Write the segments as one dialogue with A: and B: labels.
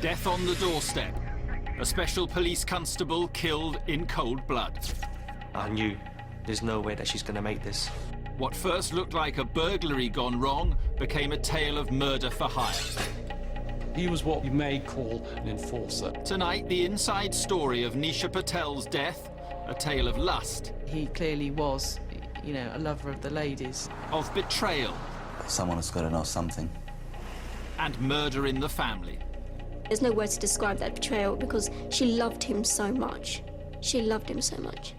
A: Death on the doorstep. A special police constable killed in cold blood.
B: I knew there's no way that she's going to make this.
A: What first looked like a burglary gone wrong became a tale of murder for hire.
C: He was what you may call an enforcer.
A: Tonight, the inside story of Nisha Patel's death, a tale of lust.
D: He clearly was, you know, a lover of the ladies.
A: Of betrayal.
E: Someone has got to know something.
A: And murder in the family.
F: There's no words to describe that betrayal because she loved him so much. She loved him so much.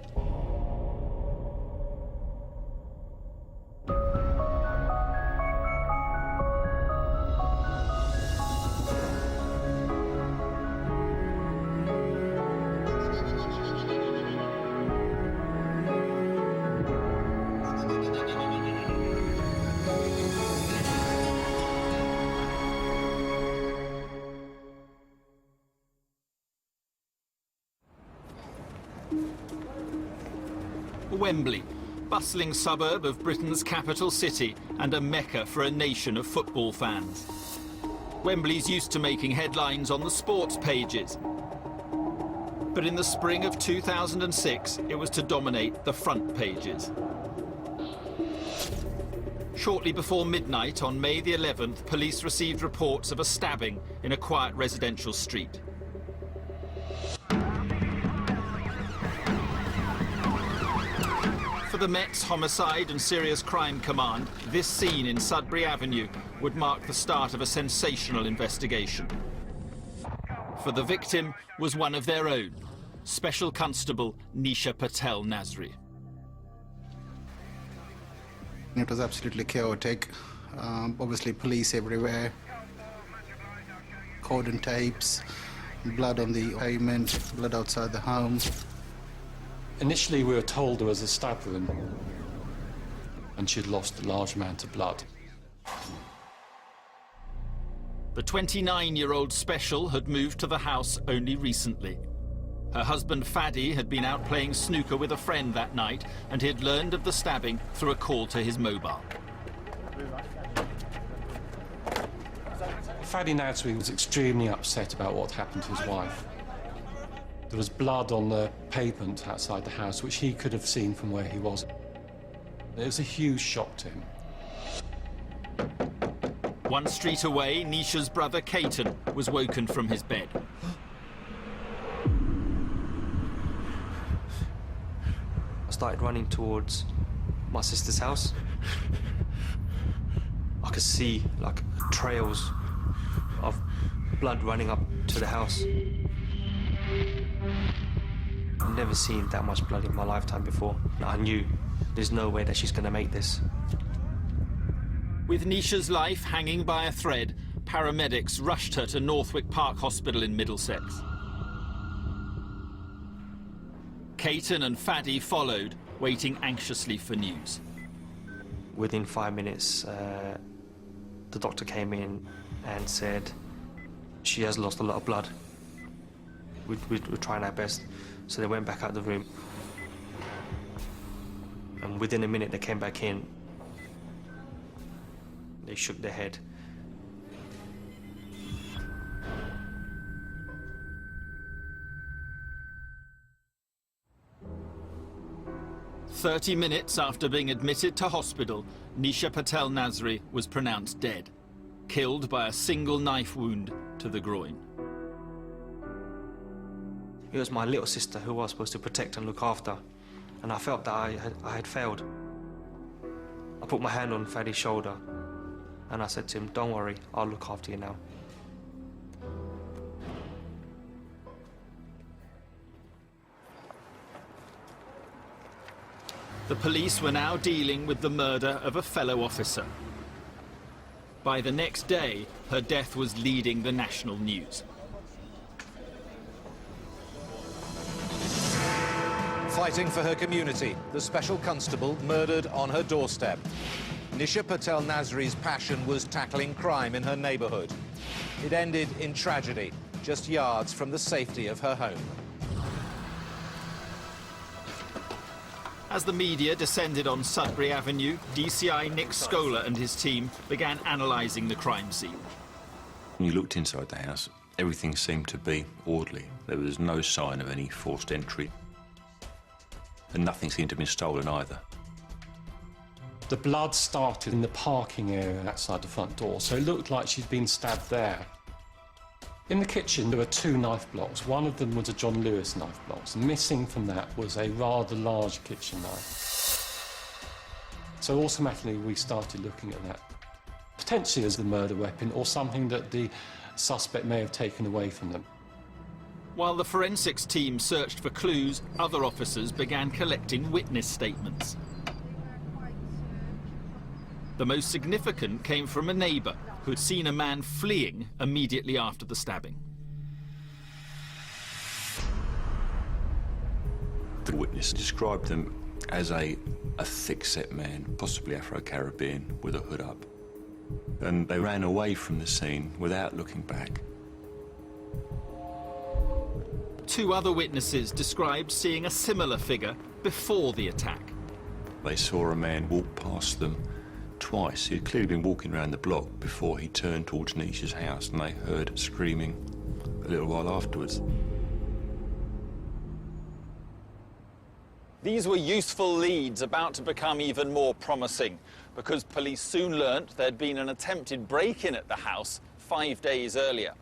A: Wembley, bustling suburb of Britain's capital city and a mecca for a nation of football fans. Wembley's used to making headlines on the sports pages. But in the spring of 2006, it was to dominate the front pages. Shortly before midnight on May the 11th, police received reports of a stabbing in a quiet residential street. For the Met's Homicide and Serious Crime Command, this scene in Sudbury Avenue would mark the start of a sensational investigation. For the victim was one of their own, Special Constable Nisha Patel-Nasri.
G: It was absolutely chaotic. Obviously police everywhere, cordon tapes, blood on the pavement, blood outside the home.
C: Initially, we were told there was a stab wound, and she'd lost a large amount of blood.
A: The 29-year-old Special had moved to the house only recently. Her husband, Faddy, had been out playing snooker with a friend that night, and he had learned of the stabbing through a call to his mobile.
C: Nasri was extremely upset about what happened to his wife. There was blood on the pavement outside the house, which he could have seen from where he was. It was a huge shock to him.
A: One street away, Nisha's brother, Caton, was woken from his bed.
B: I started running towards my sister's house. I could see, like, trails of blood running up to the house. I've never seen that much blood in my lifetime before. I knew there's no way that she's going to make this.
A: With Nisha's life hanging by a thread, paramedics rushed her to Northwick Park Hospital in Middlesex. Caton and Faddy followed, waiting anxiously for news.
B: Within 5 minutes, the doctor came in and said she has lost a lot of blood. We're trying our best. So they went back out the room. And within a minute, they came back in. They shook their head.
A: "30 minutes after being admitted to hospital, Nisha Patel-Nasri was pronounced dead, killed by a single knife wound to the groin.
B: It was my little sister who I was supposed to protect and look after, and I felt that I had failed. I put my hand on Faddy's shoulder, and I said to him, "Don't worry, I'll look after you now."
A: The police were now dealing with the murder of a fellow officer. By the next day, her death was leading the national news.
H: Fighting for her community, the Special Constable murdered on her doorstep. Nisha Patel-Nasri's passion was tackling crime in her neighbourhood. It ended in tragedy, just yards from the safety of her home.
A: As the media descended on Sudbury Avenue, DCI Nick Scola and his team began analysing the crime scene.
I: When you looked inside the house, Everything seemed to be orderly. There was no sign of any forced entry. And nothing seemed to have been stolen either.
C: The blood started in the parking area outside the front door, so it looked like she'd been stabbed there. In the kitchen, there were 2 knife blocks. One of them was a John Lewis knife block. Missing from that was a rather large kitchen knife. So automatically we started looking at that, potentially as the murder weapon or something that the suspect may have taken away from them.
A: While the forensics team searched for clues, other officers began collecting witness statements. The most significant came from a neighbour who had seen a man fleeing immediately after the stabbing.
I: The witness described them as a thick-set man, possibly Afro-Caribbean, with a hood up. And they ran away from the scene without looking back.
A: 2 other witnesses described seeing a similar figure before the attack.
I: They saw a man walk past them twice. He'd clearly been walking around the block before he turned towards Nisha's house, and they heard screaming a little while afterwards.
A: These were useful leads about to become even more promising because police soon learnt there'd been an attempted break-in at the house 5 days earlier.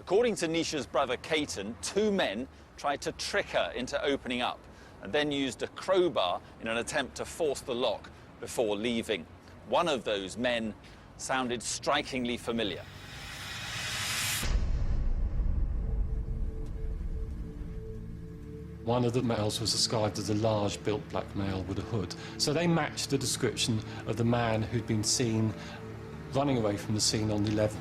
A: According to Nisha's brother Caton, 2 men tried to trick her into opening up and then used a crowbar in an attempt to force the lock before leaving. One of those men sounded strikingly familiar.
C: One of the males was described as a large built black male with a hood. So they matched the description of the man who'd been seen running away from the scene on the 11th.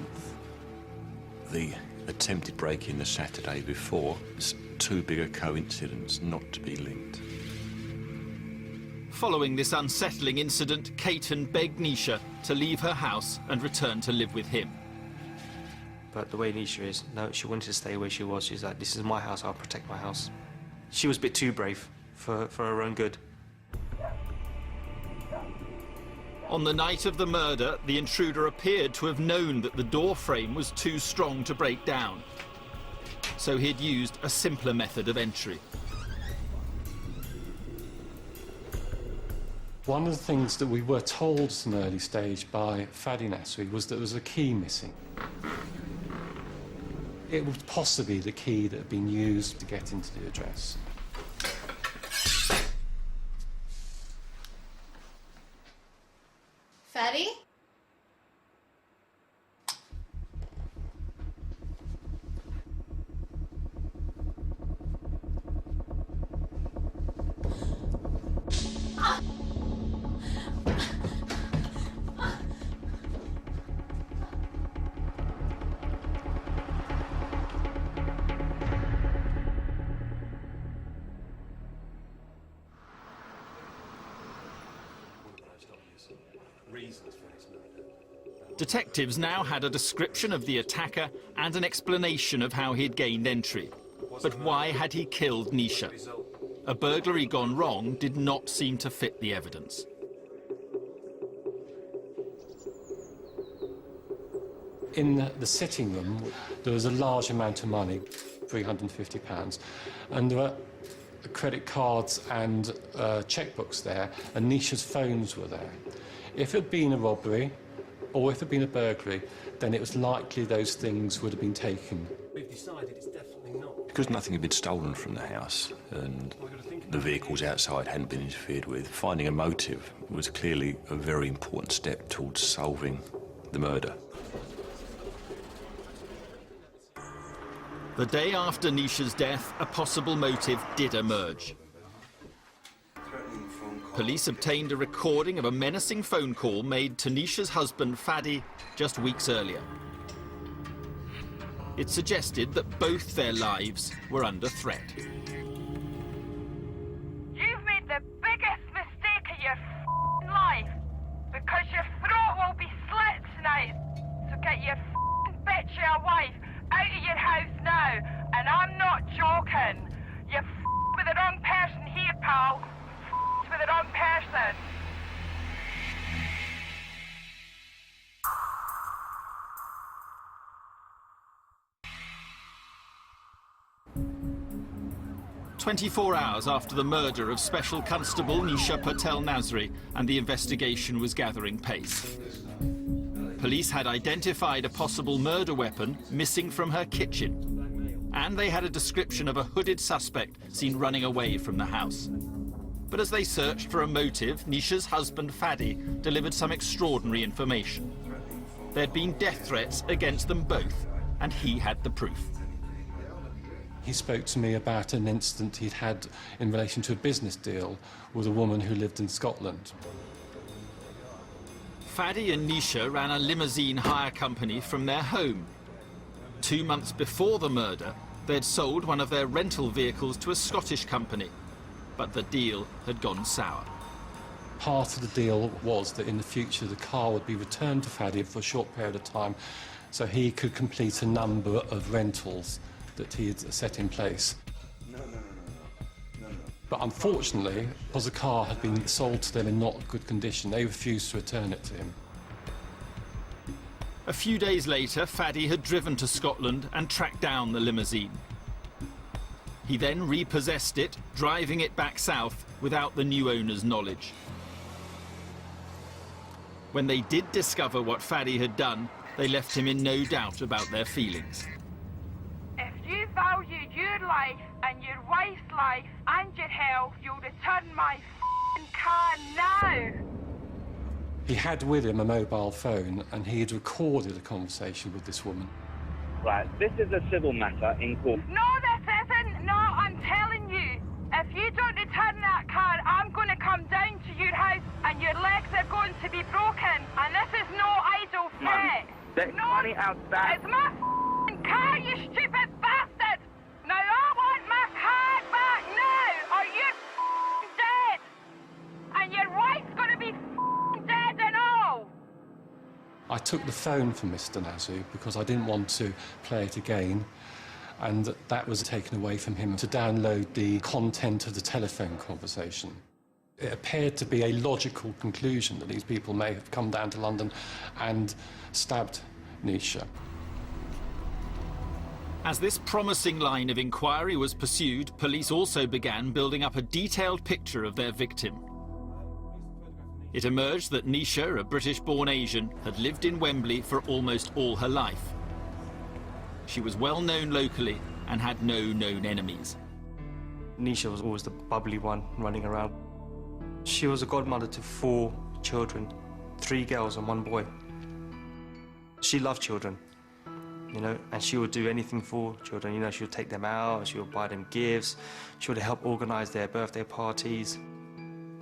I: The attempted break-in the Saturday before is too big a coincidence not to be linked.
A: Following this unsettling incident, Caton begged Nisha to leave her house and return to live with him.
B: But the way Nisha is, no, she wanted to stay where she was. She's like, this is my house, I'll protect my house. She was a bit too brave for her own good.
A: On the night of the murder, the intruder appeared to have known that the door frame was too strong to break down. So he'd used a simpler method of entry.
C: One of the things that we were told at an early stage by Patel-Nasri was that there was a key missing. It was possibly the key that had been used to get into the address.
J: Fatty?
A: Detectives now had a description of the attacker and an explanation of how he'd gained entry. But why had he killed Nisha? A burglary gone wrong did not seem to fit the evidence.
C: In the sitting room, there was a large amount of money, £350, and there were credit cards and checkbooks there, and Nisha's phones were there. If it had been a robbery, or if it had been a burglary, then it was likely those things would have been taken.
K: We've decided it's definitely not.
I: Because nothing had been stolen from the house and the vehicles outside hadn't been interfered with, finding a motive was clearly a very important step towards solving the murder.
A: The day after Nisha's death, a possible motive did emerge. Police obtained a recording of a menacing phone call made to Nisha's husband, Fadi, just weeks earlier. It suggested that both their lives were under threat.
L: You've made the biggest mistake of your life, because your throat will be slit tonight. So get your bitch of a wife out of your house now, and I'm not joking. You with the wrong person here, pal. With the wrong person.
A: 24 hours after the murder of Special Constable Nisha Patel-Nasri, and the investigation was gathering pace. Police had identified a possible murder weapon missing from her kitchen, and they had a description of a hooded suspect seen running away from the house. But as they searched for a motive, Nisha's husband, Fadi, delivered some extraordinary information. There'd been death threats against them both, and he had the proof.
C: He spoke to me about an incident he'd had in relation to a business deal with a woman who lived in Scotland.
A: Fadi and Nisha ran a limousine hire company from their home. 2 months before the murder, they'd sold one of their rental vehicles to a Scottish company, but the deal had gone sour.
C: Part of the deal was that in the future the car would be returned to Fadi for a short period of time so he could complete a number of rentals that he had set in place. But unfortunately, because the car had been sold to them in not good condition, they refused to return it to him.
A: A few days later, Fadi had driven to Scotland and tracked down the limousine. He then repossessed it, driving it back south without the new owner's knowledge. When they did discover what Fadi had done, they left him in no doubt about their feelings.
L: If you value your life and your wife's life and your health, you'll return my f***ing car now.
C: He had with him a mobile phone and he had recorded a conversation with this woman.
J: Right, this is a civil matter in court.
L: No, this isn't. No, I'm telling you. If you don't return that car, I'm going to come down to your house and your legs are going to be broken. And this is no idle threat.
J: There's money outside.
L: It's my f***ing car, you stupid bastard! Now I want my car back now, or you're f***ing dead! And your wife's going to be f***ing dead and all!
C: I took the phone from Mr. Nasri because I didn't want to play it again, and that was taken away from him to download the content of the telephone conversation. It appeared to be a logical conclusion that these people may have come down to London and stabbed Nisha.
A: As this promising line of inquiry was pursued, police also began building up a detailed picture of their victim. It emerged that Nisha, a British-born Asian, had lived in Wembley for almost all her life. She was well known locally and had no known enemies.
B: Nisha was always the bubbly one running around. She was a godmother to 4 children, 3 girls and 1 boy. She loved children, you know, and she would do anything for children. You know, she would take them out, she would buy them gifts, she would help organise their birthday parties.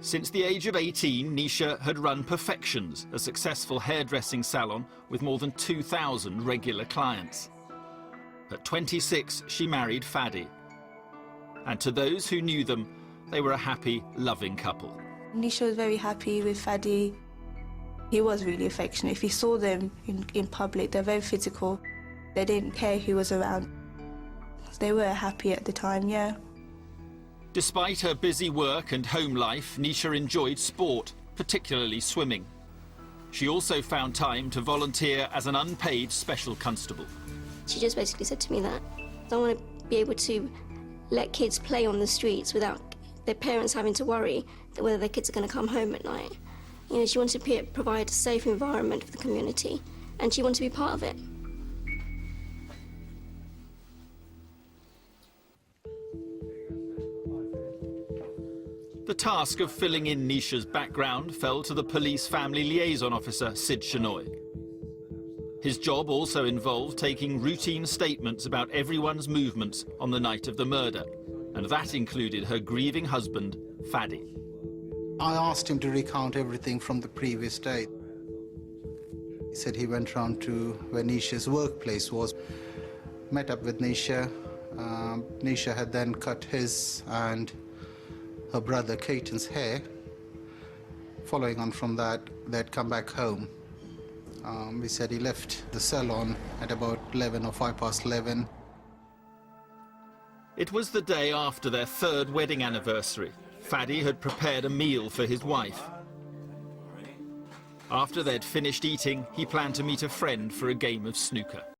A: Since the age of 18, Nisha had run Perfections, a successful hairdressing salon with more than 2,000 regular clients. At 26, she married Fadi. And to those who knew them, they were a happy, loving couple.
M: Nisha was very happy with Fadi. He was really affectionate. If you saw them in public, they're very physical. They didn't care who was around. They were happy at the time, yeah.
A: Despite her busy work and home life, Nisha enjoyed sport, particularly swimming. She also found time to volunteer as an unpaid special constable.
F: She just basically said to me that I want to be able to let kids play on the streets without their parents having to worry that whether their kids are going to come home at night. You know, she wanted to provide a safe environment for the community, and she wanted to be part of it.
A: The task of filling in Nisha's background fell to the police family liaison officer, Sid Shenoy. His job also involved taking routine statements about everyone's movements on the night of the murder, and that included her grieving husband, Fadi.
G: I asked him to recount everything from the previous day. He said he went round to where Nisha's workplace was, met up with Nisha. Nisha had then cut his and her brother Caton's hair. Following on from that, they'd come back home. He said he left the salon at about 11 or 11:05.
A: It was the day after their 3rd wedding anniversary. Fadi had prepared a meal for his wife. After they'd finished eating, he planned to meet a friend for a game of snooker.